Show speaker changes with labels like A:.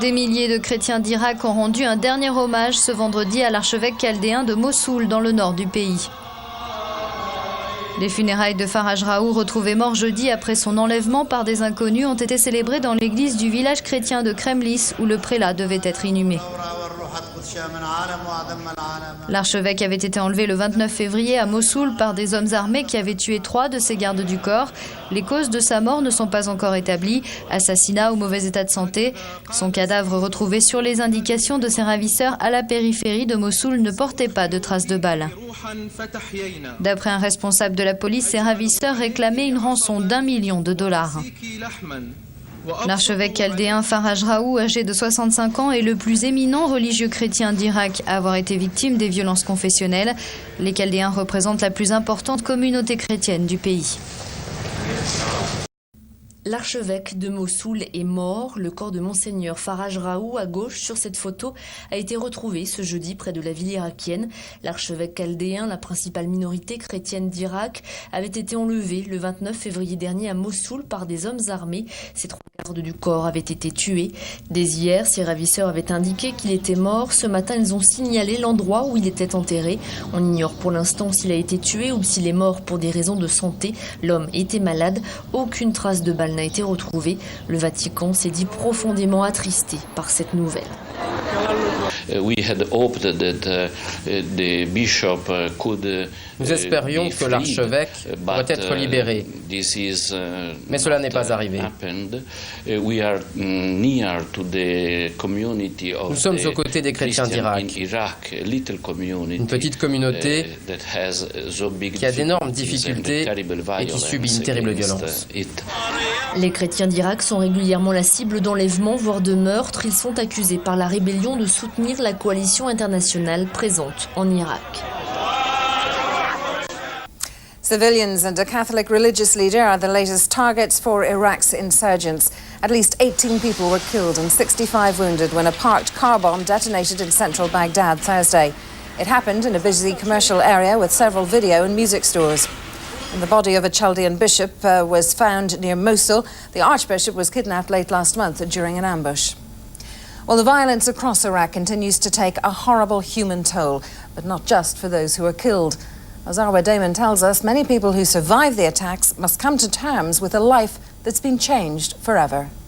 A: Des milliers de chrétiens d'Irak ont rendu un dernier hommage ce vendredi à l'archevêque chaldéen de Mossoul, dans le nord du pays. Les funérailles de Faraj Raou, retrouvé mort jeudi après son enlèvement par des inconnus, ont été célébrées dans l'église du village chrétien de Kremlis, où le prélat devait être inhumé. L'archevêque avait été enlevé le 29 février à Mossoul par des hommes armés qui avaient tué 3 de ses gardes du corps. Les causes de sa mort ne sont pas encore établies. Assassinat ou mauvais état de santé. Son cadavre retrouvé sur les indications de ses ravisseurs à la périphérie de Mossoul ne portait pas de traces de balles. D'après un responsable de la police, ses ravisseurs réclamaient une rançon d'1 million de dollars. L'archevêque chaldéen Faraj Raou, âgé de 65 ans, est le plus éminent religieux chrétien d'Irak à avoir été victime des violences confessionnelles. Les Chaldéens représentent la plus importante communauté chrétienne du pays.
B: L'archevêque de Mossoul est mort. Le corps de Monseigneur Faraj Raou, à gauche sur cette photo, a été retrouvé ce jeudi près de la ville irakienne. L'archevêque chaldéen, la principale minorité chrétienne d'Irak, avait été enlevé le 29 février dernier à Mossoul par des hommes armés. Ses 3 gardes du corps avaient été tués. Dès hier, ses ravisseurs avaient indiqué qu'il était mort. Ce matin, ils ont signalé l'endroit où il était enterré. On ignore pour l'instant s'il a été tué ou s'il est mort pour des raisons de santé. L'homme était malade. Aucune trace de balle n'a été retrouvée. Le Vatican s'est dit profondément attristé par cette nouvelle.
C: Nous espérions que l'archevêque pourrait être libéré, mais cela n'est pas arrivé. Nous sommes aux côtés des chrétiens d'Irak, une petite communauté qui a d'énormes difficultés et qui subit une terrible violence.
B: Les chrétiens d'Irak sont régulièrement la cible d'enlèvements, voire de meurtres. Ils sont accusés par la rébellion de soutenir la coalition internationale présente en Irak.
D: Civilians and a Catholic religious leader are the latest targets for Iraq's insurgents. At least 18 people were killed and 65 wounded when a parked car bomb detonated in central Baghdad Thursday. It happened in a busy commercial area with several video and music stores. And the body of a Chaldean bishop was found near Mosul. The archbishop was kidnapped late last month during an ambush. Well, the violence across Iraq continues to take a horrible human toll, but not just for those who are killed. As Arwa Damon tells us, many people who survive the attacks must come to terms with a life that's been changed forever.